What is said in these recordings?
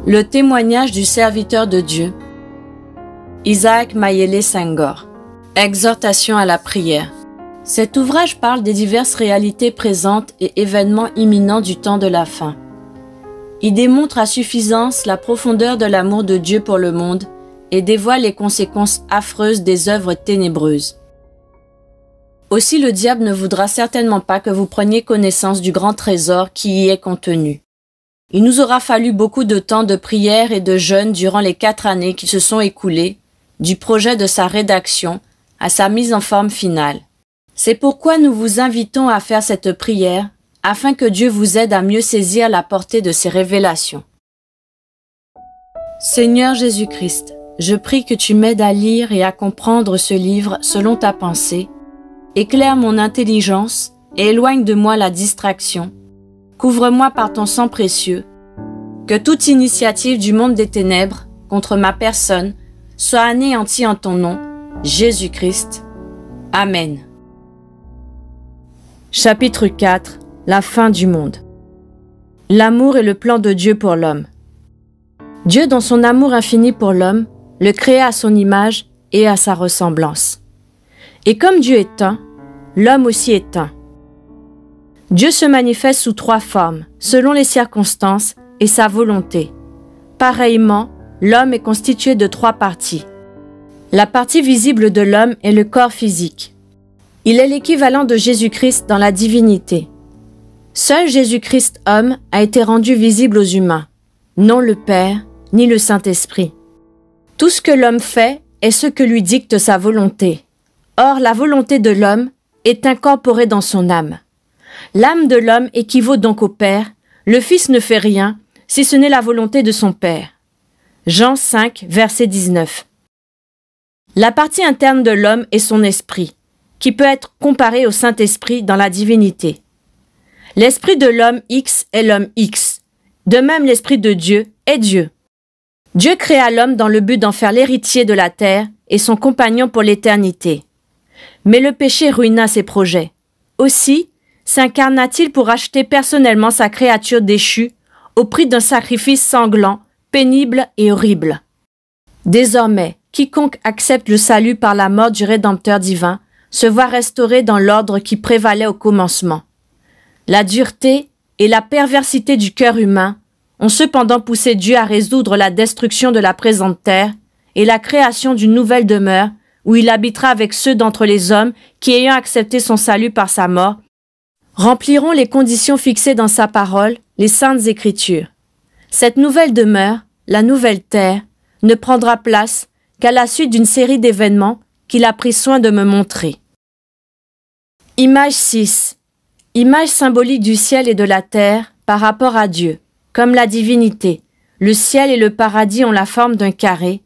Le témoignage du serviteur de Dieu. Isaac Mayele Senghor. Exhortation à la prière. Cet ouvrage parle des diverses réalités présentes et événements imminents du temps de la fin. Il démontre à suffisance la profondeur de l'amour de Dieu pour le monde et dévoile les conséquences affreuses des œuvres ténébreuses. Aussi le diable ne voudra certainement pas que vous preniez connaissance du grand trésor qui y est contenu. Il nous aura fallu beaucoup de temps de prière et de jeûne durant les 4 années qui se sont écoulées, du projet de sa rédaction à sa mise en forme finale. C'est pourquoi nous vous invitons à faire cette prière, afin que Dieu vous aide à mieux saisir la portée de ses révélations. Seigneur Jésus-Christ, je prie que tu m'aides à lire et à comprendre ce livre selon ta pensée, éclaire mon intelligence et éloigne de moi la distraction. Couvre-moi par ton sang précieux, que toute initiative du monde des ténèbres contre ma personne soit anéantie en ton nom, Jésus-Christ. Amen. Chapitre 4. La fin du monde. L'amour et le plan de Dieu pour l'homme. Dieu, dans son amour infini pour l'homme, le créa à son image et à sa ressemblance. Et comme Dieu est un, l'homme aussi est un. Dieu se manifeste sous 3 formes, selon les circonstances et sa volonté. Pareillement, l'homme est constitué de 3 parties. La partie visible de l'homme est le corps physique. Il est l'équivalent de Jésus-Christ dans la divinité. Seul Jésus-Christ homme a été rendu visible aux humains, non le Père ni le Saint-Esprit. Tout ce que l'homme fait est ce que lui dicte sa volonté. Or, la volonté de l'homme est incorporée dans son âme. L'âme de l'homme équivaut donc au Père, le Fils ne fait rien, si ce n'est la volonté de son Père. Jean 5, verset 19. La partie interne de l'homme est son esprit, qui peut être comparé au Saint-Esprit dans la divinité. L'esprit de l'homme X est l'homme X. De même, l'esprit de Dieu est Dieu. Dieu créa l'homme dans le but d'en faire l'héritier de la terre et son compagnon pour l'éternité. Mais le péché ruina ses projets. Aussi, s'incarna-t-il pour acheter personnellement sa créature déchue au prix d'un sacrifice sanglant, pénible et horrible. Désormais, quiconque accepte le salut par la mort du Rédempteur divin se voit restauré dans l'ordre qui prévalait au commencement. La dureté et la perversité du cœur humain ont cependant poussé Dieu à résoudre la destruction de la présente terre et la création d'une nouvelle demeure où il habitera avec ceux d'entre les hommes qui, ayant accepté son salut par sa mort, rempliront les conditions fixées dans sa parole, les saintes écritures. Cette nouvelle demeure, la nouvelle terre, ne prendra place qu'à la suite d'une série d'événements qu'il a pris soin de me montrer. Image 6. Image symbolique du ciel et de la terre par rapport à Dieu. Comme la divinité, le ciel et le paradis ont la forme d'un carré,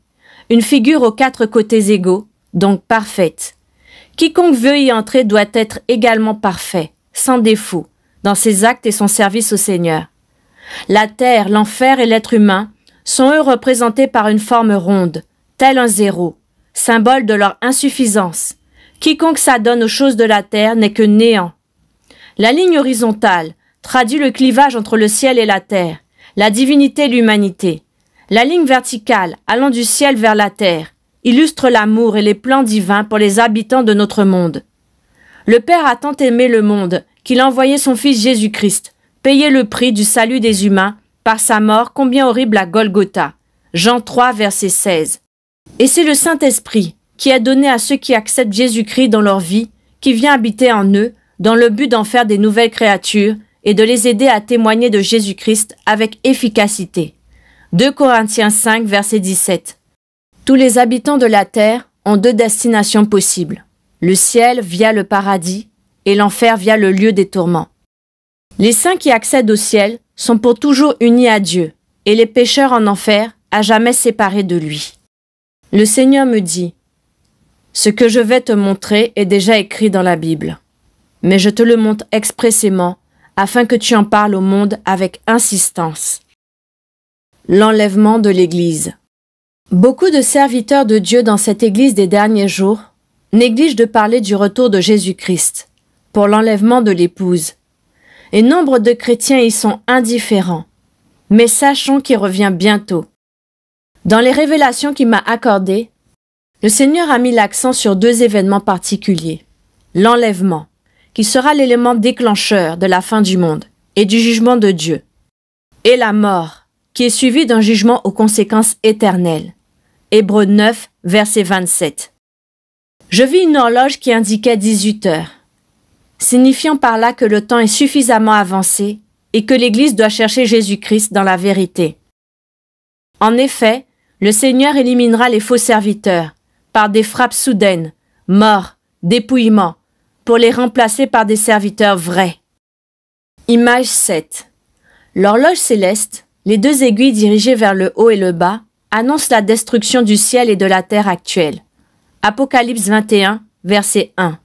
une figure aux 4 côtés égaux, donc parfaite. Quiconque veut y entrer doit être également parfait, sans défaut, dans ses actes et son service au Seigneur. La terre, l'enfer et l'être humain sont eux représentés par une forme ronde, tel un 0, symbole de leur insuffisance. Quiconque s'adonne aux choses de la terre n'est que néant. La ligne horizontale traduit le clivage entre le ciel et la terre, la divinité et l'humanité. La ligne verticale, allant du ciel vers la terre, illustre l'amour et les plans divins pour les habitants de notre monde. Le Père a tant aimé le monde qu'il a envoyé son Fils Jésus-Christ, payer le prix du salut des humains par sa mort combien horrible à Golgotha. Jean 3, verset 16. Et c'est le Saint-Esprit qui est donné à ceux qui acceptent Jésus-Christ dans leur vie, qui vient habiter en eux, dans le but d'en faire des nouvelles créatures et de les aider à témoigner de Jésus-Christ avec efficacité. 2 Corinthiens 5, verset 17. Tous les habitants de la terre ont 2 destinations possibles. Le ciel via le paradis et l'enfer via le lieu des tourments. Les saints qui accèdent au ciel sont pour toujours unis à Dieu et les pécheurs en enfer à jamais séparés de lui. Le Seigneur me dit, « Ce que je vais te montrer est déjà écrit dans la Bible, mais je te le montre expressément afin que tu en parles au monde avec insistance. » L'enlèvement de l'Église. Beaucoup de serviteurs de Dieu dans cette Église des derniers jours négligent de parler du retour de Jésus-Christ pour l'enlèvement de l'épouse. Et nombre de chrétiens y sont indifférents. mais sachons qu'il revient bientôt. Dans les révélations qu'il m'a accordées, le Seigneur a mis l'accent sur 2 événements particuliers. L'enlèvement, qui sera l'élément déclencheur de la fin du monde et du jugement de Dieu, et la mort, qui est suivie d'un jugement aux conséquences éternelles. Hébreux 9, verset 27. Je vis une horloge qui indiquait 18 heures, signifiant par là que le temps est suffisamment avancé et que l'Église doit chercher Jésus-Christ dans la vérité. En effet, le Seigneur éliminera les faux serviteurs par des frappes soudaines, morts, dépouillements, pour les remplacer par des serviteurs vrais. Image 7. L'horloge céleste, les 2 aiguilles dirigées vers le haut et le bas, annonce la destruction du ciel et de la terre actuelle. Apocalypse 21, verset 1.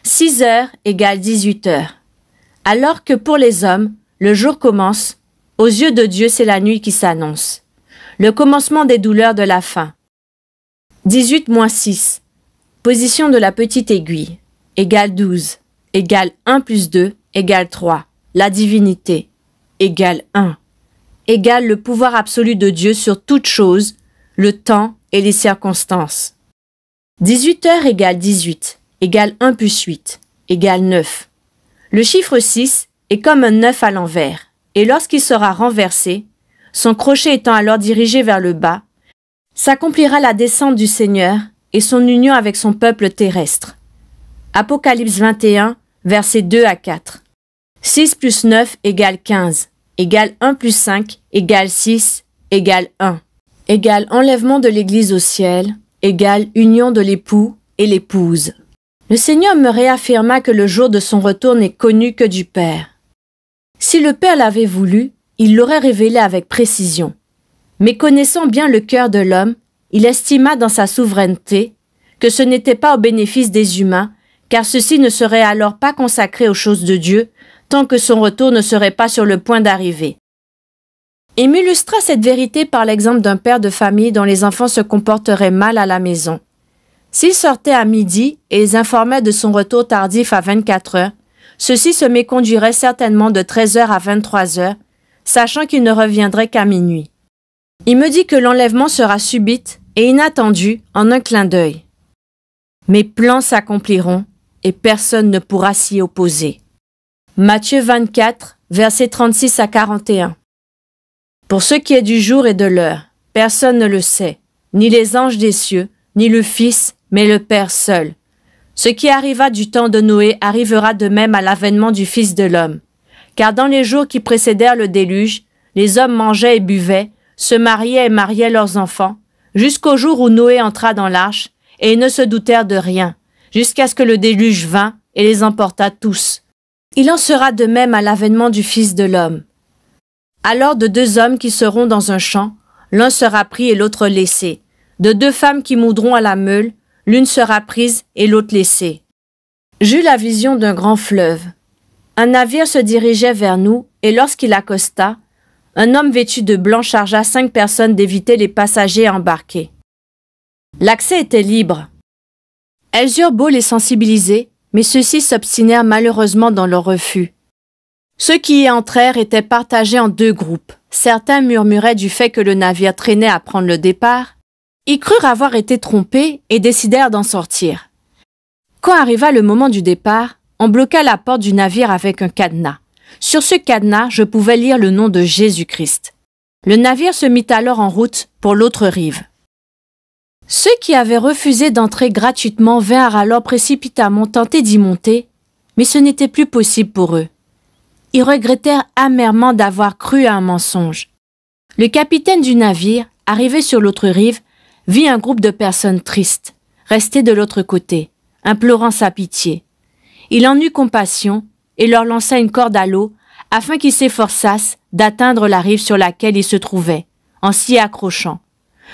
6 heures égale 18 heures. Alors que pour les hommes, le jour commence, aux yeux de Dieu c'est la nuit qui s'annonce. Le commencement des douleurs de la fin. 18 moins 6. Position de la petite aiguille. Égale 12. Égale 1 plus 2 égale 3. La divinité. Égale 1. Égale le pouvoir absolu de Dieu sur toute chose, le temps et les circonstances. 18 heures égale 18, égale 1 plus 8, égale 9. Le chiffre 6 est comme un 9 à l'envers, et lorsqu'il sera renversé, son crochet étant alors dirigé vers le bas, s'accomplira la descente du Seigneur et son union avec son peuple terrestre. Apocalypse 21, versets 2 à 4. 6 plus 9 égale 15, égale 1 plus 5 égale 6, égale 1. Égale enlèvement de l'Église au ciel, égale union de l'époux et l'épouse. Le Seigneur me réaffirma que le jour de son retour n'est connu que du Père. Si le Père l'avait voulu, il l'aurait révélé avec précision. Mais connaissant bien le cœur de l'homme, il estima dans sa souveraineté que ce n'était pas au bénéfice des humains, car ceux-ci ne seraient alors pas consacrés aux choses de Dieu, tant que son retour ne serait pas sur le point d'arriver. Il m'illustra cette vérité par l'exemple d'un père de famille dont les enfants se comporteraient mal à la maison. S'il sortait à midi et les informait de son retour tardif à 24 heures, ceux-ci se méconduiraient certainement de 13 heures à 23 heures, sachant qu'il ne reviendrait qu'à minuit. Il me dit que l'enlèvement sera subite et inattendu en un clin d'œil. Mes plans s'accompliront et personne ne pourra s'y opposer. Matthieu 24, versets 36 à 41. Pour ce qui est du jour et de l'heure, personne ne le sait, ni les anges des cieux, ni le Fils, mais le Père seul. Ce qui arriva du temps de Noé arrivera de même à l'avènement du Fils de l'homme. Car dans les jours qui précédèrent le déluge, les hommes mangeaient et buvaient, se mariaient et mariaient leurs enfants, jusqu'au jour où Noé entra dans l'arche, et ils ne se doutèrent de rien, jusqu'à ce que le déluge vînt et les emporta tous. Il en sera de même à l'avènement du Fils de l'homme. Alors de 2 hommes qui seront dans un champ, l'un sera pris et l'autre laissé. De 2 femmes qui moudront à la meule, l'une sera prise et l'autre laissée. J'eus la vision d'un grand fleuve. Un navire se dirigeait vers nous, et lorsqu'il accosta, un homme vêtu de blanc chargea 5 personnes d'éviter les passagers embarqués. L'accès était libre. Elles eurent beau les sensibiliser, mais ceux-ci s'obstinèrent malheureusement dans leur refus. Ceux qui y entrèrent étaient partagés en 2 groupes. Certains murmuraient du fait que le navire traînait à prendre le départ. Ils crurent avoir été trompés et décidèrent d'en sortir. Quand arriva le moment du départ, on bloqua la porte du navire avec un cadenas. Sur ce cadenas, je pouvais lire le nom de Jésus-Christ. Le navire se mit alors en route pour l'autre rive. Ceux qui avaient refusé d'entrer gratuitement vinrent alors précipitamment tenter d'y monter, mais ce n'était plus possible pour eux. Ils regrettèrent amèrement d'avoir cru à un mensonge. Le capitaine du navire, arrivé sur l'autre rive, vit un groupe de personnes tristes, restées de l'autre côté, implorant sa pitié. Il en eut compassion et leur lança une corde à l'eau afin qu'ils s'efforçassent d'atteindre la rive sur laquelle ils se trouvaient, en s'y accrochant.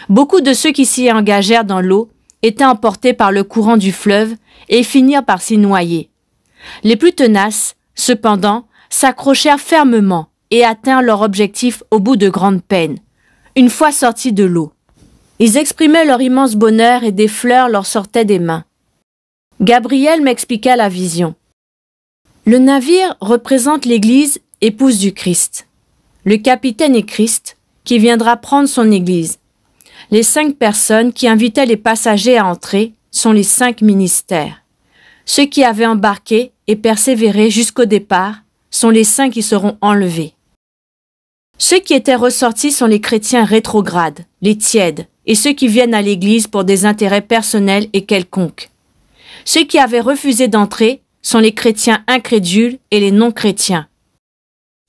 Beaucoup de ceux qui s'y engagèrent dans l'eau étaient emportés par le courant du fleuve et finirent par s'y noyer. Les plus tenaces, cependant, s'accrochèrent fermement et atteinrent leur objectif au bout de grandes peines, une fois sortis de l'eau. Ils exprimaient leur immense bonheur et des fleurs leur sortaient des mains. Gabriel m'expliqua la vision. Le navire représente l'Église, épouse du Christ. Le capitaine est Christ, qui viendra prendre son Église. Les 5 personnes qui invitaient les passagers à entrer sont les 5 ministères. Ceux qui avaient embarqué et persévéré jusqu'au départ sont les 5 qui seront enlevés. Ceux qui étaient ressortis sont les chrétiens rétrogrades, les tièdes, et ceux qui viennent à l'Église pour des intérêts personnels et quelconques. Ceux qui avaient refusé d'entrer sont les chrétiens incrédules et les non-chrétiens.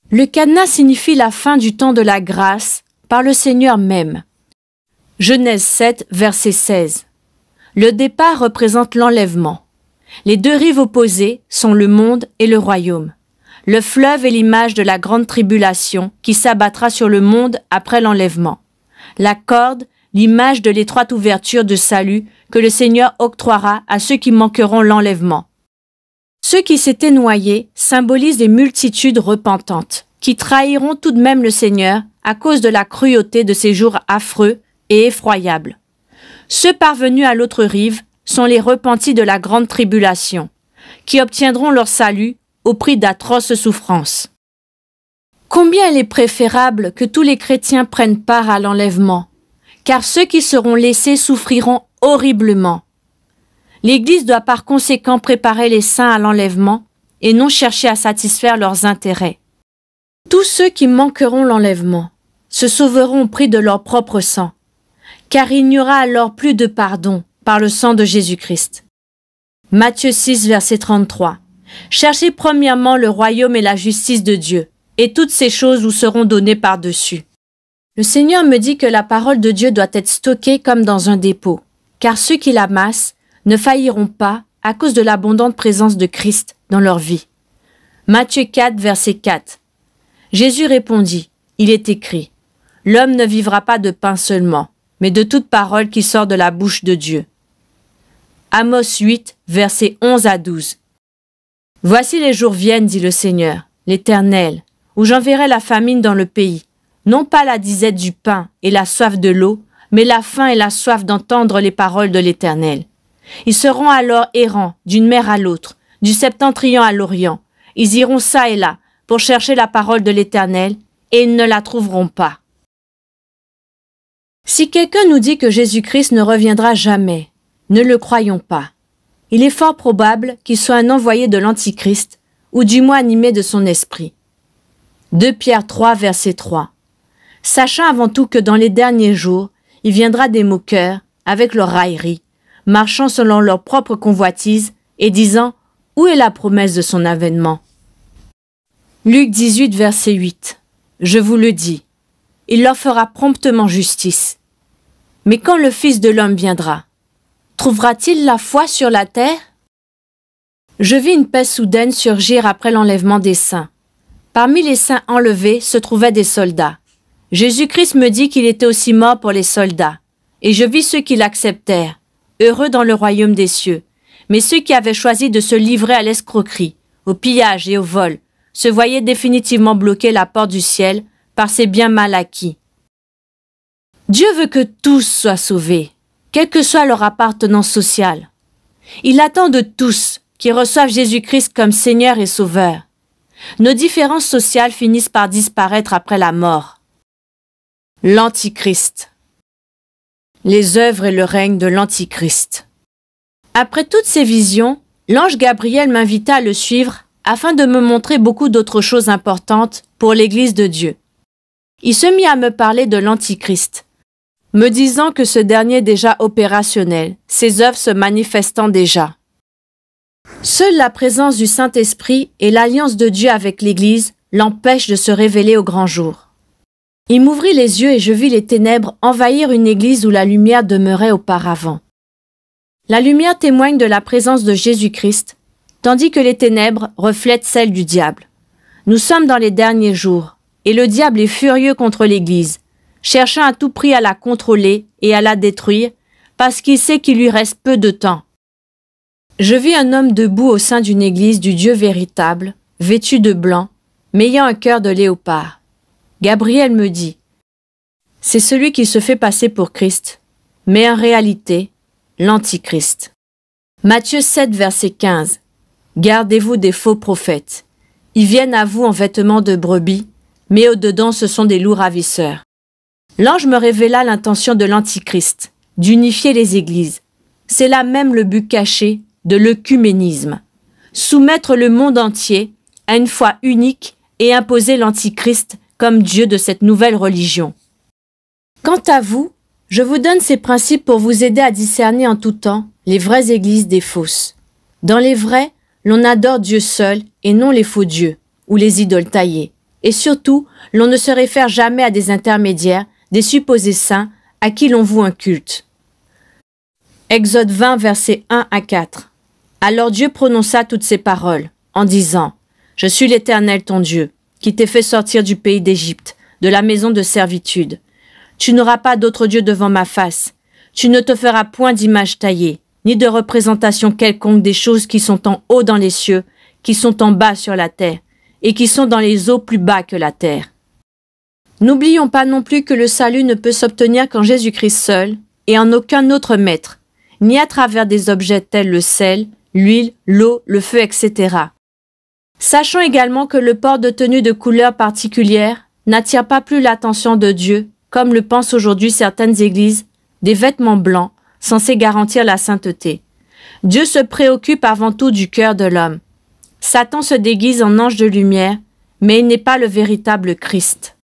Le cadenas signifie la fin du temps de la grâce par le Seigneur même. Genèse 7, verset 16. Le départ représente l'enlèvement. Les 2 rives opposées sont le monde et le royaume. Le fleuve est l'image de la grande tribulation qui s'abattra sur le monde après l'enlèvement. La corde, l'image de l'étroite ouverture de salut que le Seigneur octroiera à ceux qui manqueront l'enlèvement. Ceux qui s'étaient noyés symbolisent les multitudes repentantes, qui trahiront tout de même le Seigneur à cause de la cruauté de ces jours affreux et effroyables. Ceux parvenus à l'autre rive sont les repentis de la grande tribulation, qui obtiendront leur salut au prix d'atroces souffrances. Combien il est préférable que tous les chrétiens prennent part à l'enlèvement, car ceux qui seront laissés souffriront horriblement. L'Église doit par conséquent préparer les saints à l'enlèvement et non chercher à satisfaire leurs intérêts. Tous ceux qui manqueront l'enlèvement se sauveront au prix de leur propre sang, car il n'y aura alors plus de pardon par le sang de Jésus-Christ. Matthieu 6, verset 33. Cherchez premièrement le royaume et la justice de Dieu, et toutes ces choses vous seront données par-dessus. Le Seigneur me dit que la parole de Dieu doit être stockée comme dans un dépôt, car ceux qui l'amassent ne failliront pas à cause de l'abondante présence de Christ dans leur vie. Matthieu 4, verset 4. Jésus répondit, il est écrit, « L'homme ne vivra pas de pain seulement, mais de toute parole qui sort de la bouche de Dieu. » Amos 8, versets 11 à 12. Voici les jours viennent, dit le Seigneur, l'Éternel, où j'enverrai la famine dans le pays, non pas la disette du pain et la soif de l'eau, mais la faim et la soif d'entendre les paroles de l'Éternel. Ils seront alors errants d'une mer à l'autre, du septentrion à l'orient. Ils iront çà et là pour chercher la parole de l'Éternel, et ils ne la trouveront pas. Si quelqu'un nous dit que Jésus-Christ ne reviendra jamais, ne le croyons pas. Il est fort probable qu'il soit un envoyé de l'Antichrist, ou du moins animé de son esprit. 2 Pierre 3, verset 3. Sachant avant tout que dans les derniers jours, il viendra des moqueurs, avec leur raillerie, marchant selon leur propre convoitise, et disant « Où est la promesse de son avènement ?» Luc 18, verset 8. Je vous le dis, il leur fera promptement justice. Mais quand le Fils de l'homme viendra, trouvera-t-il la foi sur la terre? Je vis une paix soudaine surgir après l'enlèvement des saints. Parmi les saints enlevés se trouvaient des soldats. Jésus-Christ me dit qu'il était aussi mort pour les soldats. Et je vis ceux qui l'acceptèrent, heureux dans le royaume des cieux. Mais ceux qui avaient choisi de se livrer à l'escroquerie, au pillage et au vol, se voyaient définitivement bloquer la porte du ciel par ses biens mal acquis. Dieu veut que tous soient sauvés, quelle que soit leur appartenance sociale. Il attend de tous qui reçoivent Jésus-Christ comme Seigneur et Sauveur. Nos différences sociales finissent par disparaître après la mort. L'Antichrist. Les œuvres et le règne de l'Antichrist. Après toutes ces visions, l'ange Gabriel m'invita à le suivre afin de me montrer beaucoup d'autres choses importantes pour l'Église de Dieu. Il se mit à me parler de l'Antichrist, me disant que ce dernier est déjà opérationnel, ses œuvres se manifestant déjà. Seule la présence du Saint-Esprit et l'alliance de Dieu avec l'Église l'empêchent de se révéler au grand jour. Il m'ouvrit les yeux et je vis les ténèbres envahir une église où la lumière demeurait auparavant. La lumière témoigne de la présence de Jésus-Christ, tandis que les ténèbres reflètent celles du diable. Nous sommes dans les derniers jours, et le diable est furieux contre l'Église, cherchant à tout prix à la contrôler et à la détruire, parce qu'il sait qu'il lui reste peu de temps. Je vis un homme debout au sein d'une église du Dieu véritable, vêtu de blanc, mais ayant un cœur de léopard. Gabriel me dit, « C'est celui qui se fait passer pour Christ, mais en réalité, l'Antichrist. » Matthieu 7, verset 15. Gardez-vous des faux prophètes. Ils viennent à vous en vêtements de brebis, mais au-dedans ce sont des loups ravisseurs. L'ange me révéla l'intention de l'Antichrist, d'unifier les églises. C'est là même le but caché de l'œcuménisme. Soumettre le monde entier à une foi unique et imposer l'Antichrist comme Dieu de cette nouvelle religion. Quant à vous, je vous donne ces principes pour vous aider à discerner en tout temps les vraies églises des fausses. Dans les vraies, l'on adore Dieu seul et non les faux dieux ou les idoles taillées. Et surtout, l'on ne se réfère jamais à des intermédiaires, des supposés saints à qui l'on voue un culte. Exode 20, versets 1 à 4. Alors Dieu prononça toutes ces paroles, en disant « Je suis l'Éternel ton Dieu, qui t'ai fait sortir du pays d'Égypte, de la maison de servitude. Tu n'auras pas d'autre Dieu devant ma face. Tu ne te feras point d'image taillée, ni de représentation quelconque des choses qui sont en haut dans les cieux, qui sont en bas sur la terre, et qui sont dans les eaux plus bas que la terre. » N'oublions pas non plus que le salut ne peut s'obtenir qu'en Jésus-Christ seul, et en aucun autre maître, ni à travers des objets tels le sel, l'huile, l'eau, le feu, etc. Sachons également que le port de tenues de couleur particulière n'attire pas plus l'attention de Dieu, comme le pensent aujourd'hui certaines églises, des vêtements blancs, censés garantir la sainteté. Dieu se préoccupe avant tout du cœur de l'homme. Satan se déguise en ange de lumière, mais il n'est pas le véritable Christ.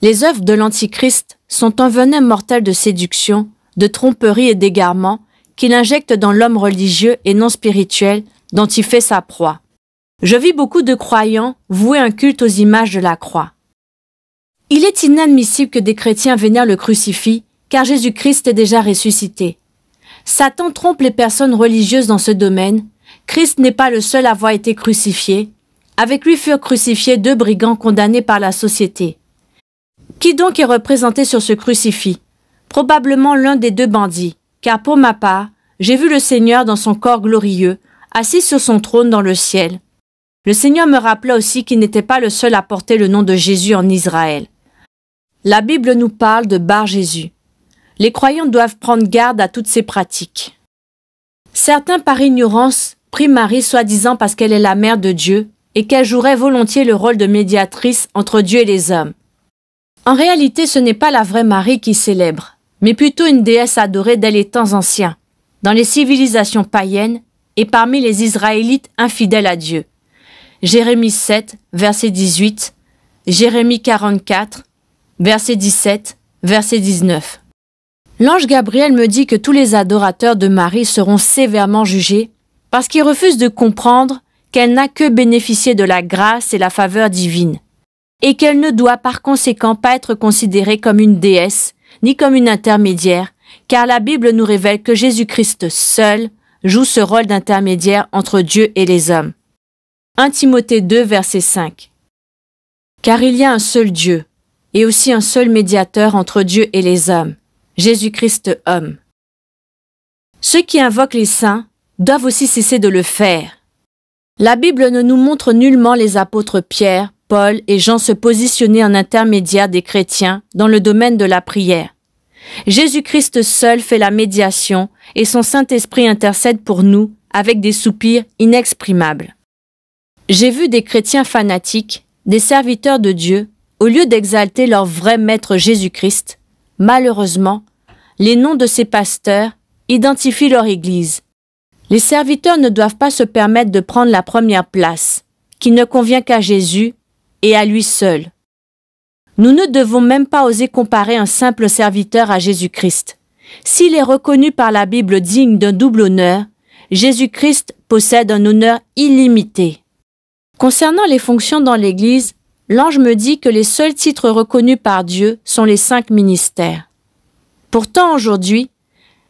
Les œuvres de l'Antichrist sont un venin mortel de séduction, de tromperie et d'égarement qu'il injecte dans l'homme religieux et non spirituel dont il fait sa proie. Je vis beaucoup de croyants vouer un culte aux images de la croix. Il est inadmissible que des chrétiens vénèrent le crucifix, car Jésus-Christ est déjà ressuscité. Satan trompe les personnes religieuses dans ce domaine. Christ n'est pas le seul à avoir été crucifié. Avec lui furent crucifiés 2 brigands condamnés par la société. Qui donc est représenté sur ce crucifix? Probablement l'un des 2 bandits, car pour ma part, j'ai vu le Seigneur dans son corps glorieux, assis sur son trône dans le ciel. Le Seigneur me rappela aussi qu'il n'était pas le seul à porter le nom de Jésus en Israël. La Bible nous parle de Bar-Jésus. Les croyants doivent prendre garde à toutes ces pratiques. Certains, par ignorance, prient Marie soi-disant parce qu'elle est la mère de Dieu et qu'elle jouerait volontiers le rôle de médiatrice entre Dieu et les hommes. En réalité, ce n'est pas la vraie Marie qui célèbre, mais plutôt une déesse adorée dès les temps anciens, dans les civilisations païennes et parmi les Israélites infidèles à Dieu. Jérémie 7, verset 18, Jérémie 44, verset 17, verset 19. L'ange Gabriel me dit que tous les adorateurs de Marie seront sévèrement jugés parce qu'ils refusent de comprendre qu'elle n'a que bénéficié de la grâce et la faveur divine, et qu'elle ne doit par conséquent pas être considérée comme une déesse, ni comme une intermédiaire, car la Bible nous révèle que Jésus-Christ seul joue ce rôle d'intermédiaire entre Dieu et les hommes. 1 Timothée 2, verset 5. Car il y a un seul Dieu, et aussi un seul médiateur entre Dieu et les hommes, Jésus-Christ homme. Ceux qui invoquent les saints doivent aussi cesser de le faire. La Bible ne nous montre nullement les apôtres Pierre, Paul et Jean se positionner en intermédiaire des chrétiens dans le domaine de la prière. Jésus-Christ seul fait la médiation et son Saint-Esprit intercède pour nous avec des soupirs inexprimables. J'ai vu des chrétiens fanatiques, des serviteurs de Dieu, au lieu d'exalter leur vrai maître Jésus-Christ, malheureusement, les noms de ces pasteurs identifient leur Église. Les serviteurs ne doivent pas se permettre de prendre la première place, qui ne convient qu'à Jésus et à lui seul. Nous ne devons même pas oser comparer un simple serviteur à Jésus-Christ. S'il est reconnu par la Bible digne d'un double honneur, Jésus-Christ possède un honneur illimité. Concernant les fonctions dans l'Église, l'ange me dit que les seuls titres reconnus par Dieu sont les 5 ministères. Pourtant, aujourd'hui,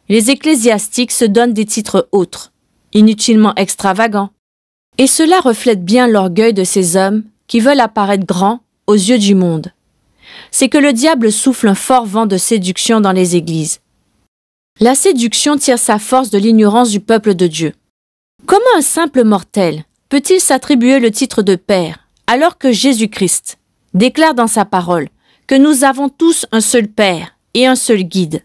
les ecclésiastiques se donnent des titres autres, inutilement extravagants. Et cela reflète bien l'orgueil de ces hommes qui veulent apparaître grands aux yeux du monde. C'est que le diable souffle un fort vent de séduction dans les églises. La séduction tire sa force de l'ignorance du peuple de Dieu. Comment un simple mortel peut-il s'attribuer le titre de père alors que Jésus-Christ déclare dans sa parole que nous avons tous un seul Père et un seul guide?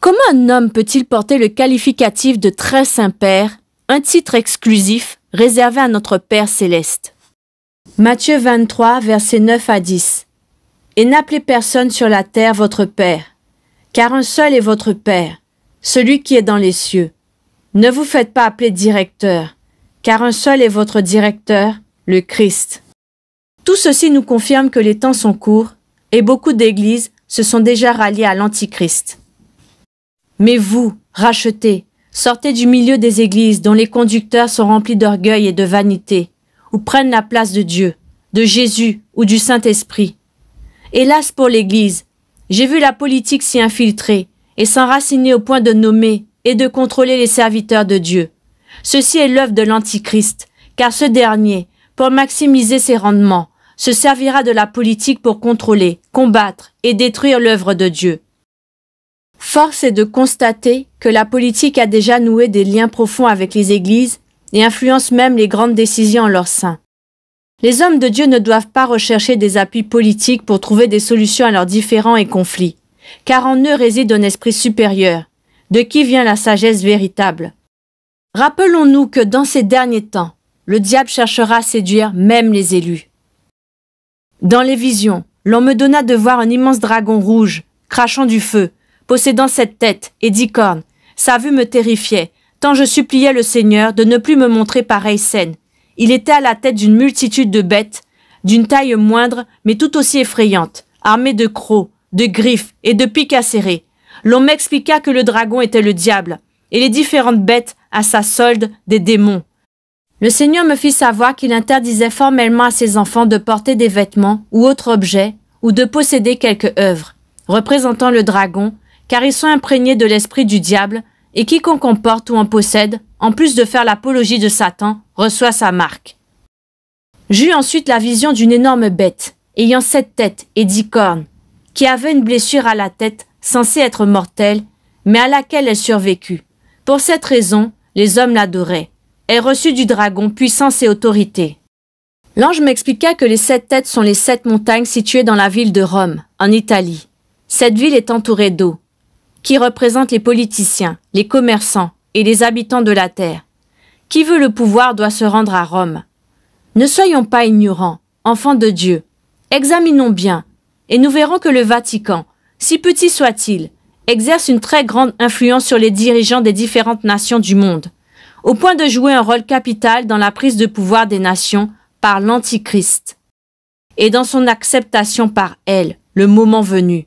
Comment un homme peut-il porter le qualificatif de très saint Père, un titre exclusif réservé à notre Père céleste? Matthieu 23, versets 9 à 10. Et n'appelez personne sur la terre votre Père, car un seul est votre Père, celui qui est dans les cieux. Ne vous faites pas appeler directeur, car un seul est votre directeur, le Christ. Tout ceci nous confirme que les temps sont courts et beaucoup d'églises se sont déjà ralliées à l'Antichrist. Mais vous, rachetés, sortez du milieu des églises dont les conducteurs sont remplis d'orgueil et de vanité, ou prennent la place de Dieu, de Jésus ou du Saint-Esprit. Hélas pour l'Église, j'ai vu la politique s'y infiltrer et s'enraciner au point de nommer et de contrôler les serviteurs de Dieu. Ceci est l'œuvre de l'Antichrist, car ce dernier, pour maximiser ses rendements, se servira de la politique pour contrôler, combattre et détruire l'œuvre de Dieu. Force est de constater que la politique a déjà noué des liens profonds avec les églises et influence même les grandes décisions en leur sein. Les hommes de Dieu ne doivent pas rechercher des appuis politiques pour trouver des solutions à leurs différends et conflits, car en eux réside un esprit supérieur, de qui vient la sagesse véritable. Rappelons-nous que dans ces derniers temps, le diable cherchera à séduire même les élus. Dans les visions, l'on me donna de voir un immense dragon rouge, crachant du feu, possédant 7 têtes et 10 cornes. Sa vue me terrifiait, tant je suppliais le Seigneur de ne plus me montrer pareille scène. Il était à la tête d'une multitude de bêtes, d'une taille moindre mais tout aussi effrayante, armées de crocs, de griffes et de pics acérés. L'on m'expliqua que le dragon était le diable, et les différentes bêtes à sa solde des démons. Le Seigneur me fit savoir qu'il interdisait formellement à ses enfants de porter des vêtements ou autres objets, ou de posséder quelque œuvre, représentant le dragon, car ils sont imprégnés de l'esprit du diable, et quiconque en porte ou en possède, en plus de faire l'apologie de Satan, reçoit sa marque. J'eus ensuite la vision d'une énorme bête, ayant 7 têtes et 10 cornes, qui avait une blessure à la tête censée être mortelle, mais à laquelle elle survécut. Pour cette raison, les hommes l'adoraient. Elle reçut du dragon puissance et autorité. L'ange m'expliqua que les 7 têtes sont les 7 montagnes situées dans la ville de Rome, en Italie. Cette ville est entourée d'eau, qui représente les politiciens, les commerçants et les habitants de la terre. Qui veut le pouvoir doit se rendre à Rome. Ne soyons pas ignorants, enfants de Dieu. Examinons bien, et nous verrons que le Vatican, si petit soit-il, exerce une très grande influence sur les dirigeants des différentes nations du monde, au point de jouer un rôle capital dans la prise de pouvoir des nations par l'Antichrist, et dans son acceptation par elle, le moment venu.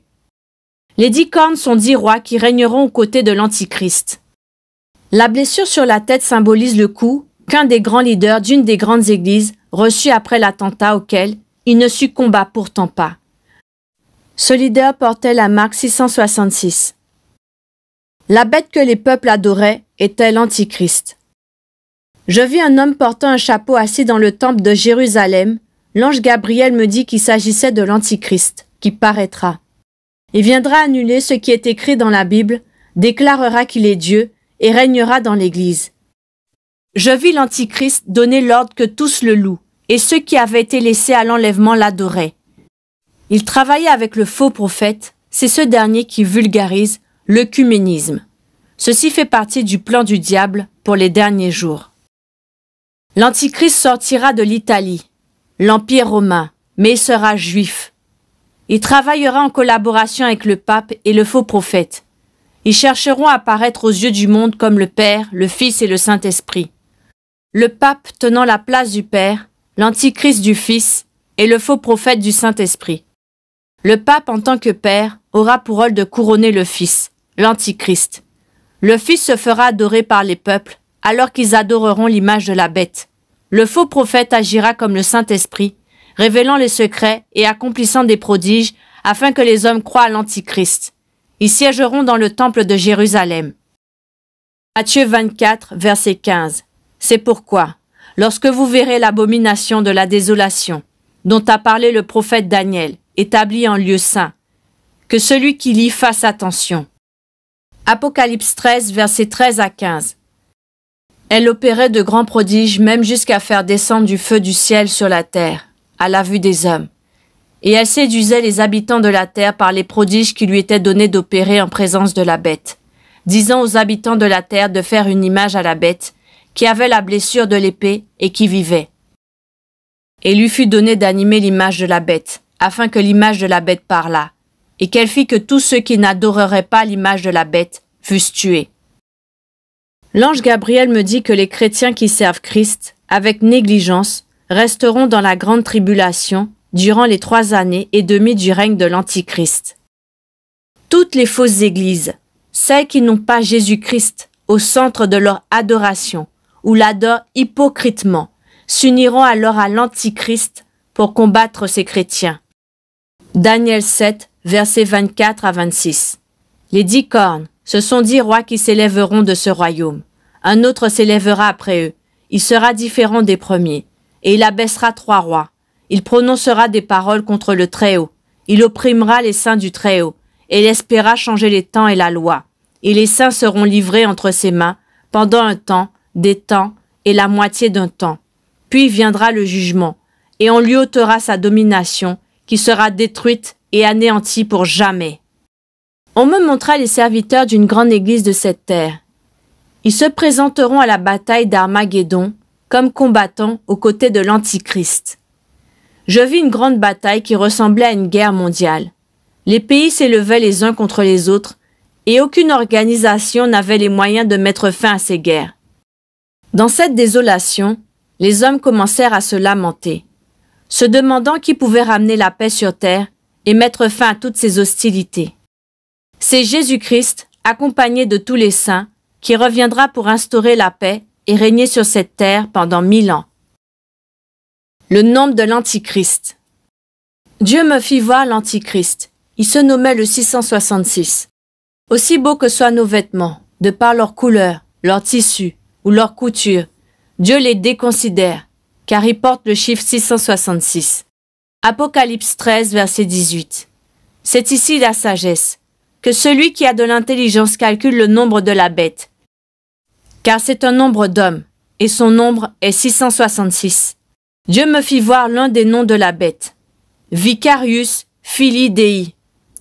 Les 10 cornes sont 10 rois qui régneront aux côtés de l'Antichrist. La blessure sur la tête symbolise le coup qu'un des grands leaders d'une des grandes églises reçut après l'attentat auquel il ne succomba pourtant pas. Ce leader portait la marque 666. La bête que les peuples adoraient était l'Antichrist. Je vis un homme portant un chapeau assis dans le temple de Jérusalem. L'ange Gabriel me dit qu'il s'agissait de l'Antichrist, qui paraîtra. Il viendra annuler ce qui est écrit dans la Bible, déclarera qu'il est Dieu et régnera dans l'Église. Je vis l'Antichrist donner l'ordre que tous le louent, et ceux qui avaient été laissés à l'enlèvement l'adoraient. Il travaillait avec le faux prophète, c'est ce dernier qui vulgarise l'œcuménisme. Ceci fait partie du plan du diable pour les derniers jours. L'Antichrist sortira de l'Italie, l'Empire romain, mais il sera juif. Il travaillera en collaboration avec le pape et le faux prophète. Ils chercheront à paraître aux yeux du monde comme le Père, le Fils et le Saint-Esprit. Le pape tenant la place du Père, l'Antichrist du Fils et le faux prophète du Saint-Esprit. Le pape en tant que Père aura pour rôle de couronner le Fils, l'Antichrist. Le Fils se fera adorer par les peuples alors qu'ils adoreront l'image de la bête. Le faux prophète agira comme le Saint-Esprit, révélant les secrets et accomplissant des prodiges afin que les hommes croient à l'Antichrist. Ils siégeront dans le temple de Jérusalem. Matthieu 24, verset 15. C'est pourquoi, lorsque vous verrez l'abomination de la désolation, dont a parlé le prophète Daniel, établi en lieu saint, que celui qui lit fasse attention. Apocalypse 13, versets 13 à 15. Elle opérait de grands prodiges, même jusqu'à faire descendre du feu du ciel sur la terre, à la vue des hommes. Et elle séduisait les habitants de la terre par les prodiges qui lui étaient donnés d'opérer en présence de la bête, disant aux habitants de la terre de faire une image à la bête, qui avait la blessure de l'épée et qui vivait. Et lui fut donné d'animer l'image de la bête, afin que l'image de la bête parlât, et qu'elle fit que tous ceux qui n'adoreraient pas l'image de la bête fussent tués. L'ange Gabriel me dit que les chrétiens qui servent Christ, avec négligence, resteront dans la grande tribulation durant les 3 années et demie du règne de l'Antichrist. Toutes les fausses églises, celles qui n'ont pas Jésus-Christ au centre de leur adoration, ou l'adorent hypocritement, s'uniront alors à l'Antichrist pour combattre ces chrétiens. Daniel 7, versets 24 à 26. Les 10 cornes, ce sont 10 rois qui s'élèveront de ce royaume. Un autre s'élèvera après eux. Il sera différent des premiers. Et il abaissera 3 rois. Il prononcera des paroles contre le Très-Haut. Il opprimera les saints du Très-Haut, et il espéra changer les temps et la loi. Et les saints seront livrés entre ses mains pendant un temps, des temps et la moitié d'un temps. Puis viendra le jugement, et on lui ôtera sa domination, qui sera détruite et anéantie pour jamais. On me montra les serviteurs d'une grande église de cette terre. Ils se présenteront à la bataille d'Armageddon comme combattants aux côtés de l'Antichrist. Je vis une grande bataille qui ressemblait à une guerre mondiale. Les pays s'élevaient les uns contre les autres et aucune organisation n'avait les moyens de mettre fin à ces guerres. Dans cette désolation, les hommes commencèrent à se lamenter, se demandant qui pouvait ramener la paix sur terre et mettre fin à toutes ces hostilités. C'est Jésus-Christ, accompagné de tous les saints, qui reviendra pour instaurer la paix et régner sur cette terre pendant 1000 ans. Le nombre de l'Antichrist. Dieu me fit voir l'Antichrist. Il se nommait le 666. Aussi beaux que soient nos vêtements, de par leur couleur, leur tissu ou leur couture, Dieu les déconsidère, car il porte le chiffre 666. Apocalypse 13, verset 18. C'est ici la sagesse, que celui qui a de l'intelligence calcule le nombre de la bête, car c'est un nombre d'hommes, et son nombre est 666. Dieu me fit voir l'un des noms de la bête, Vicarius Filii Dei,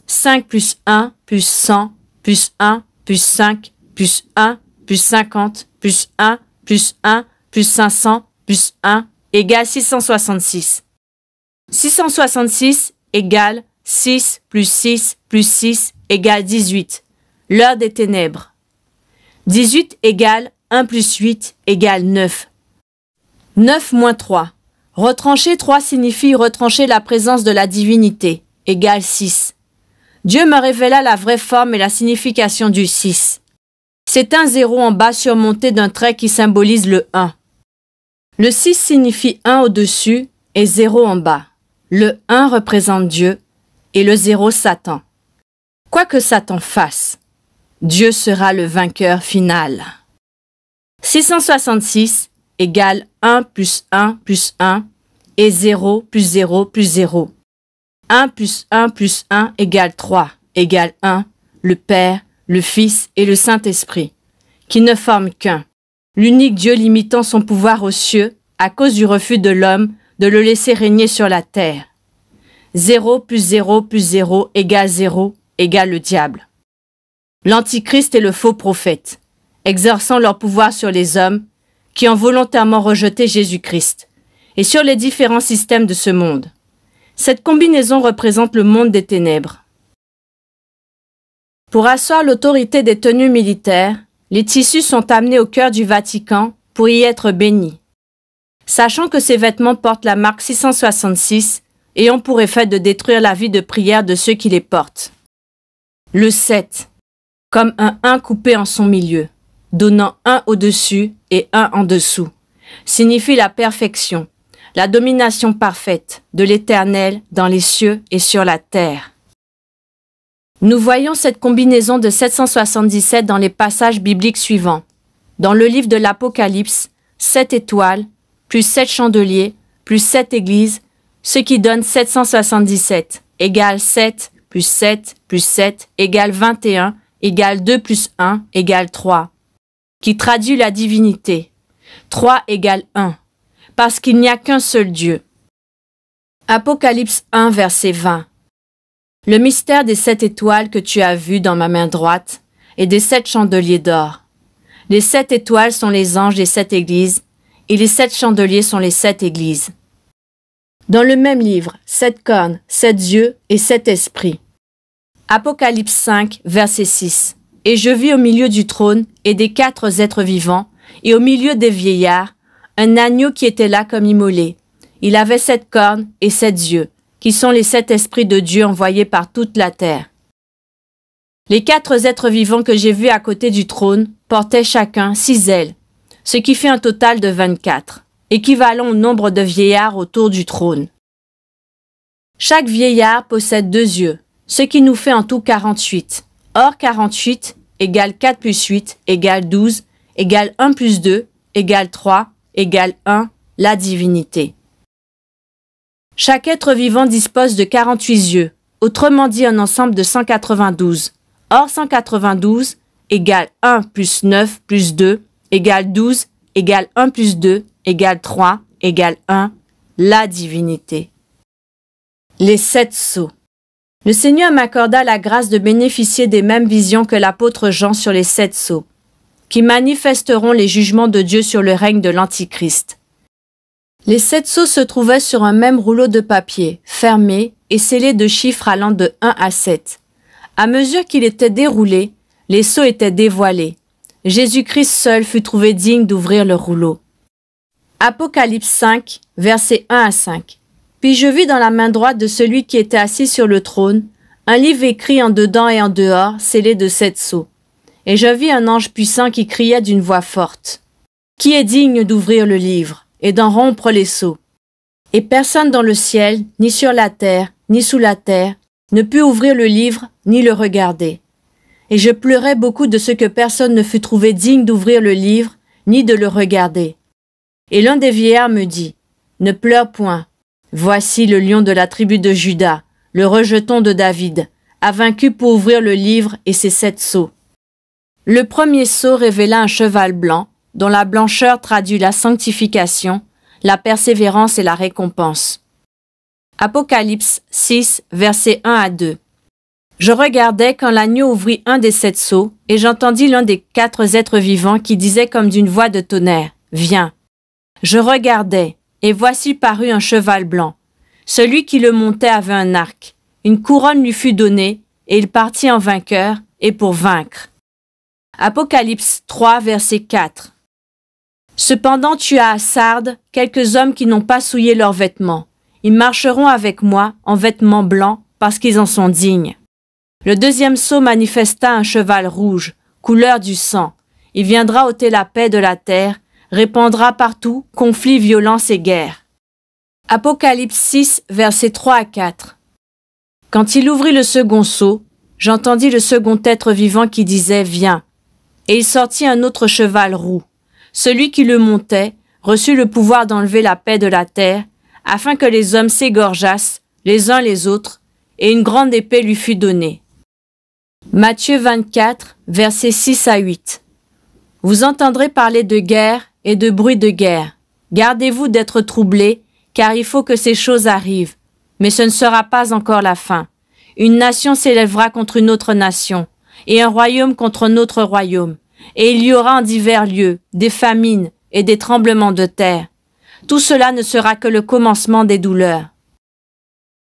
5 plus 1 plus 100 plus 1 plus 5 plus 1 plus 50 plus 1 plus 1 plus 500 plus 1 égale 666. 666 égale 6 plus 6 plus 6 égale 18, l'heure des ténèbres. 18 égale 1 plus 8 égale 9. 9 moins 3. Retrancher 3 signifie retrancher la présence de la divinité, égale 6. Dieu me révéla la vraie forme et la signification du 6. C'est un 0 en bas surmonté d'un trait qui symbolise le 1. Le 6 signifie 1 au-dessus et 0 en bas. Le 1 représente Dieu et le 0 Satan. Quoi que Satan fasse, Dieu sera le vainqueur final. 666 égale 1 plus 1 plus 1 et 0 plus 0 plus 0. 1 plus 1 plus 1 égale 3 égale 1, le Père, le Fils et le Saint-Esprit, qui ne forment qu'un, l'unique Dieu limitant son pouvoir aux cieux à cause du refus de l'homme de le laisser régner sur la terre. 0 plus 0 plus 0 égale 0 égale le diable. L'Antichrist est le faux prophète, exerçant leur pouvoir sur les hommes qui ont volontairement rejeté Jésus-Christ et sur les différents systèmes de ce monde. Cette combinaison représente le monde des ténèbres. Pour asseoir l'autorité des tenues militaires, les tissus sont amenés au cœur du Vatican pour y être bénis. Sachant que ces vêtements portent la marque 666 et ont pour effet de détruire la vie de prière de ceux qui les portent. Le 7, comme un 1 coupé en son milieu, donnant 1 au-dessus et 1 en dessous, signifie la perfection, la domination parfaite de l'Éternel dans les cieux et sur la terre. Nous voyons cette combinaison de 777 dans les passages bibliques suivants. Dans le livre de l'Apocalypse, 7 étoiles, plus 7 chandeliers, plus 7 églises, ce qui donne 777, égale 7, plus 7, plus 7, égale 21, égale 2 plus 1, égale 3, qui traduit la divinité. 3 égale 1, parce qu'il n'y a qu'un seul Dieu. Apocalypse 1, verset 20. Le mystère des 7 étoiles que tu as vues dans ma main droite et des 7 chandeliers d'or. Les 7 étoiles sont les anges des 7 églises et les 7 chandeliers sont les 7 églises. Dans le même livre, 7 cornes, 7 yeux et 7 esprits. Apocalypse 5, verset 6. Et je vis au milieu du trône et des 4 êtres vivants, et au milieu des vieillards, un agneau qui était là comme immolé. Il avait 7 cornes et 7 yeux, qui sont les 7 esprits de Dieu envoyés par toute la terre. Les 4 êtres vivants que j'ai vus à côté du trône portaient chacun 6 ailes, ce qui fait un total de 24, équivalent au nombre de vieillards autour du trône. Chaque vieillard possède 2 yeux, ce qui nous fait en tout 48. Or 48 égale 4 plus 8 égale 12, égale 1 plus 2 égale 3, égale 1, la divinité. Chaque être vivant dispose de 48 yeux, autrement dit un ensemble de 192. Or 192 égale 1 plus 9 plus 2 égale 12 égale 1 plus 2 égale 3 égale 1, la divinité. Les 7 sceaux. Le Seigneur m'accorda la grâce de bénéficier des mêmes visions que l'apôtre Jean sur les 7 sceaux, qui manifesteront les jugements de Dieu sur le règne de l'Antichrist. Les 7 sceaux se trouvaient sur un même rouleau de papier, fermé et scellé de chiffres allant de 1 à 7. À mesure qu'il était déroulé, les sceaux étaient dévoilés. Jésus-Christ seul fut trouvé digne d'ouvrir le rouleau. Apocalypse 5, versets 1 à 5. Puis je vis dans la main droite de celui qui était assis sur le trône un livre écrit en dedans et en dehors, scellé de 7 sceaux. Et je vis un ange puissant qui criait d'une voix forte. Qui est digne d'ouvrir le livre et d'en rompre les sceaux? Et personne dans le ciel, ni sur la terre, ni sous la terre, ne put ouvrir le livre, ni le regarder. Et je pleurais beaucoup de ce que personne ne fut trouvé digne d'ouvrir le livre, ni de le regarder. Et l'un des vieillards me dit, « Ne pleure point. Voici le lion de la tribu de Juda, le rejeton de David, a vaincu pour ouvrir le livre et ses 7 sceaux. » Le premier sceau révéla un cheval blanc, dont la blancheur traduit la sanctification, la persévérance et la récompense. Apocalypse 6, versets 1 à 2. Je regardais quand l'agneau ouvrit un des 7 sceaux, et j'entendis l'un des 4 êtres vivants qui disait comme d'une voix de tonnerre, « Viens !» Je regardais, et voici parut un cheval blanc. Celui qui le montait avait un arc. Une couronne lui fut donnée, et il partit en vainqueur, et pour vaincre. Apocalypse 3, verset 4. Cependant tu as à Sardes quelques hommes qui n'ont pas souillé leurs vêtements. Ils marcheront avec moi en vêtements blancs, parce qu'ils en sont dignes. Le deuxième sceau manifesta un cheval rouge, couleur du sang. Il viendra ôter la paix de la terre, répandra partout conflits, violences et guerres. Apocalypse 6, versets 3 à 4. Quand il ouvrit le second sceau, j'entendis le second être vivant qui disait « Viens !» Et il sortit un autre cheval roux. Celui qui le montait reçut le pouvoir d'enlever la paix de la terre, afin que les hommes s'égorgeassent les uns les autres, et une grande épée lui fut donnée. Matthieu 24, versets 6 à 8. Vous entendrez parler de guerre et de bruit de guerre. Gardez-vous d'être troublés, car il faut que ces choses arrivent. Mais ce ne sera pas encore la fin. Une nation s'élèvera contre une autre nation, et un royaume contre un autre royaume. Et il y aura en divers lieux des famines et des tremblements de terre. Tout cela ne sera que le commencement des douleurs.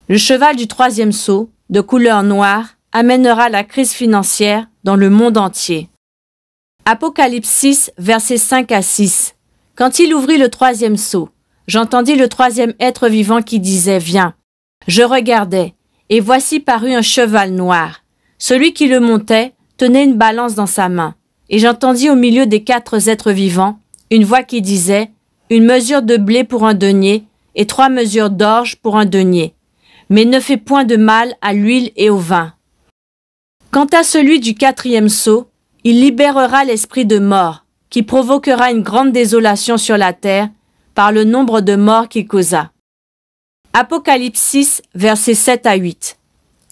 Le cheval du troisième sceau, de couleur noire, amènera la crise financière dans le monde entier. Apocalypse 6, versets 5 à 6. Quand il ouvrit le troisième sceau, j'entendis le troisième être vivant qui disait « Viens !» Je regardais, et voici parut un cheval noir. Celui qui le montait tenait une balance dans sa main, et j'entendis au milieu des 4 êtres vivants une voix qui disait « Une mesure de blé pour un denier, et 3 mesures d'orge pour un denier. Mais ne fais point de mal à l'huile et au vin. » Quant à celui du 4e sceau, il libérera l'esprit de mort, qui provoquera une grande désolation sur la terre par le nombre de morts qu'il causa. Apocalypse 6, versets 7 à 8.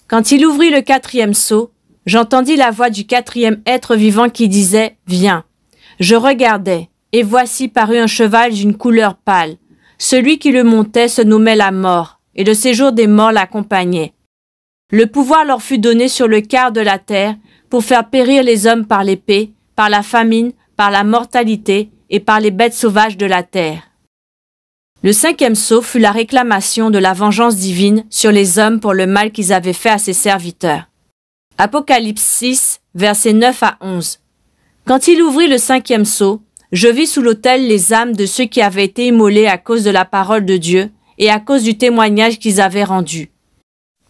Quand il ouvrit le 4e sceau, j'entendis la voix du 4e être vivant qui disait « Viens !» Je regardais, et voici parut un cheval d'une couleur pâle. Celui qui le montait se nommait la mort, et le séjour des morts l'accompagnait. Le pouvoir leur fut donné sur le quart de la terre pour faire périr les hommes par l'épée, par la famine, par la mortalité et par les bêtes sauvages de la terre. Le 5e sceau fut la réclamation de la vengeance divine sur les hommes pour le mal qu'ils avaient fait à ses serviteurs. Apocalypse 6, versets 9 à 11. Quand il ouvrit le 5e sceau, je vis sous l'autel les âmes de ceux qui avaient été immolés à cause de la parole de Dieu et à cause du témoignage qu'ils avaient rendu.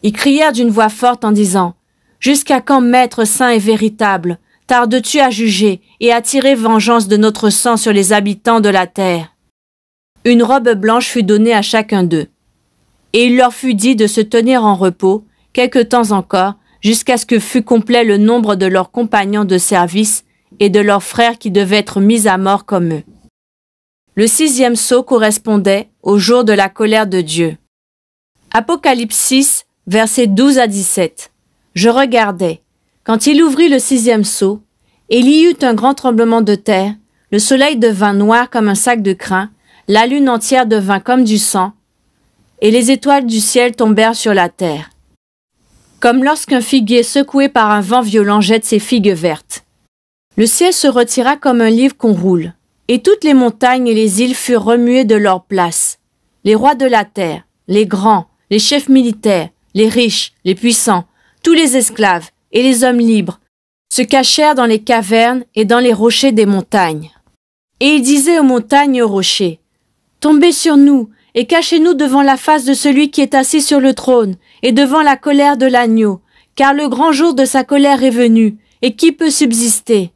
Ils crièrent d'une voix forte en disant « Jusqu'à quand, Maître saint et véritable, tardes-tu à juger et à tirer vengeance de notre sang sur les habitants de la terre ?» Une robe blanche fut donnée à chacun d'eux. Et il leur fut dit de se tenir en repos, quelque temps encore, jusqu'à ce que fût complet le nombre de leurs compagnons de service et de leurs frères qui devaient être mis à mort comme eux. Le 6e sceau correspondait au jour de la colère de Dieu. Apocalypse 6, versets 12 à 17. Je regardais. Quand il ouvrit le 6e sceau, et il y eut un grand tremblement de terre, le soleil devint noir comme un sac de crin, la lune entière devint comme du sang, et les étoiles du ciel tombèrent sur la terre. Comme lorsqu'un figuier secoué par un vent violent jette ses figues vertes. Le ciel se retira comme un livre qu'on roule, et toutes les montagnes et les îles furent remuées de leur place. Les rois de la terre, les grands, les chefs militaires, les riches, les puissants, tous les esclaves et les hommes libres, se cachèrent dans les cavernes et dans les rochers des montagnes. Et ils disaient aux montagnes et aux rochers, « Tombez sur nous et cachez-nous devant la face de celui qui est assis sur le trône et devant la colère de l'agneau, car le grand jour de sa colère est venu, et qui peut subsister ?»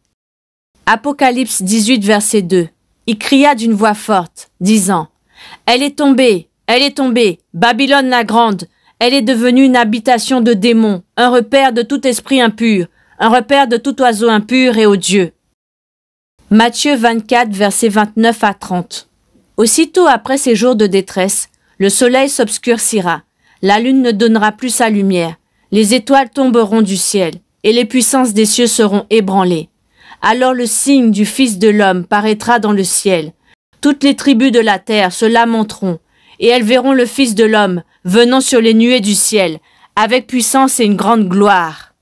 Apocalypse 18, verset 2. Il cria d'une voix forte, disant, « Elle est tombée, Babylone la grande, elle est devenue une habitation de démons, un repère de tout esprit impur, un repère de tout oiseau impur et odieux. » Matthieu 24, versets 29 à 30. Aussitôt après ces jours de détresse, le soleil s'obscurcira, la lune ne donnera plus sa lumière, les étoiles tomberont du ciel, et les puissances des cieux seront ébranlées. Alors le signe du Fils de l'homme paraîtra dans le ciel. Toutes les tribus de la terre se lamenteront, et elles verront le Fils de l'homme venant sur les nuées du ciel, avec puissance et une grande gloire.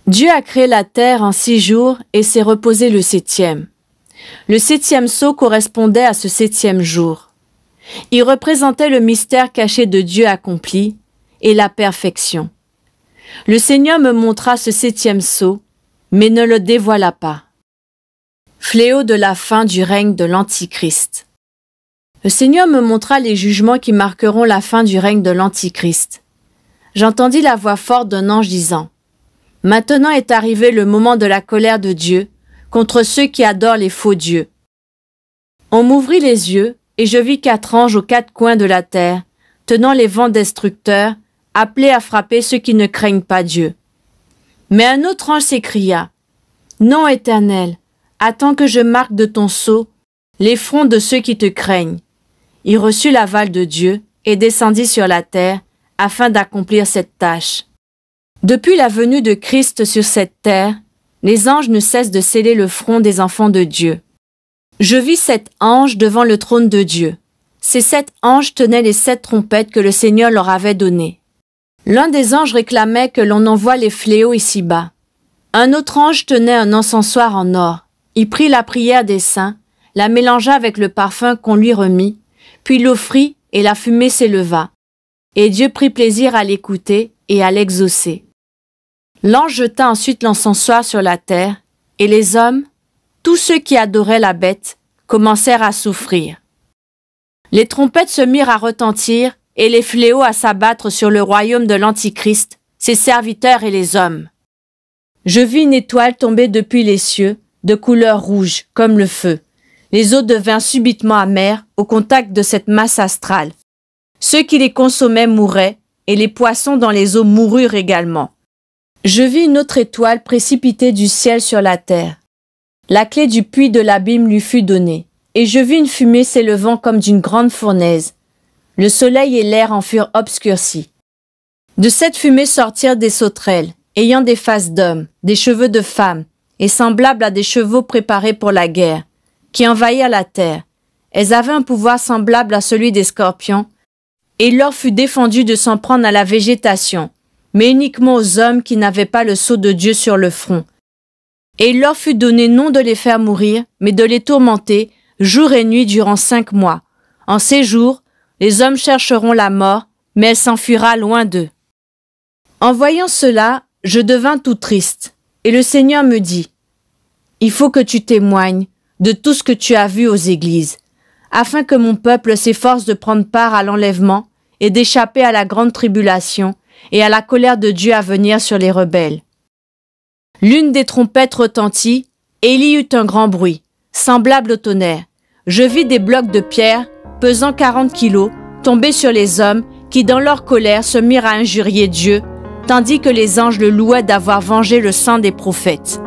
Dieu a créé la terre en 6 jours et s'est reposé le 7e. Le 7e sceau correspondait à ce 7e jour. Il représentait le mystère caché de Dieu accompli et la perfection. Le Seigneur me montra ce 7e sceau, mais ne le dévoila pas. Fléau de la fin du règne de l'Antichrist. Le Seigneur me montra les jugements qui marqueront la fin du règne de l'Antichrist. J'entendis la voix forte d'un ange disant « Maintenant est arrivé le moment de la colère de Dieu contre ceux qui adorent les faux dieux. » On m'ouvrit les yeux, et je vis 4 anges aux 4 coins de la terre, tenant les vents destructeurs, appelés à frapper ceux qui ne craignent pas Dieu. Mais un autre ange s'écria « Non, Éternel, attends que je marque de ton sceau les fronts de ceux qui te craignent. » Il reçut l'aval de Dieu et descendit sur la terre afin d'accomplir cette tâche. Depuis la venue de Christ sur cette terre, les anges ne cessent de sceller le front des enfants de Dieu. Je vis 7 anges devant le trône de Dieu. Ces 7 anges tenaient les 7 trompettes que le Seigneur leur avait données. L'un des anges réclamait que l'on envoie les fléaux ici-bas. Un autre ange tenait un encensoir en or. Il prit la prière des saints, la mélangea avec le parfum qu'on lui remit, puis l'offrit et la fumée s'éleva. Et Dieu prit plaisir à l'écouter et à l'exaucer. L'ange jeta ensuite l'encensoir sur la terre, et les hommes, tous ceux qui adoraient la bête, commencèrent à souffrir. Les trompettes se mirent à retentir, et les fléaux à s'abattre sur le royaume de l'Antichrist, ses serviteurs et les hommes. Je vis une étoile tomber depuis les cieux, de couleur rouge, comme le feu. Les eaux devinrent subitement amères au contact de cette masse astrale. Ceux qui les consommaient mouraient, et les poissons dans les eaux moururent également. Je vis une autre étoile précipitée du ciel sur la terre. La clé du puits de l'abîme lui fut donnée, et je vis une fumée s'élevant comme d'une grande fournaise. Le soleil et l'air en furent obscurcis. De cette fumée sortirent des sauterelles, ayant des faces d'hommes, des cheveux de femmes, et semblables à des chevaux préparés pour la guerre, qui envahirent la terre. Elles avaient un pouvoir semblable à celui des scorpions, et il leur fut défendu de s'en prendre à la végétation, mais uniquement aux hommes qui n'avaient pas le sceau de Dieu sur le front. Et il leur fut donné non de les faire mourir, mais de les tourmenter, jour et nuit durant 5 mois, En ces jours, les hommes chercheront la mort, mais elle s'enfuira loin d'eux. En voyant cela, je devins tout triste, et le Seigneur me dit, « Il faut que tu témoignes de tout ce que tu as vu aux églises, afin que mon peuple s'efforce de prendre part à l'enlèvement et d'échapper à la grande tribulation et à la colère de Dieu à venir sur les rebelles. » L'une des trompettes retentit, et il y eut un grand bruit, semblable au tonnerre. Je vis des blocs de pierre, pesant 40 kilos, tomber sur les hommes qui, dans leur colère, se mirent à injurier Dieu, tandis que les anges le louaient d'avoir vengé le sang des prophètes.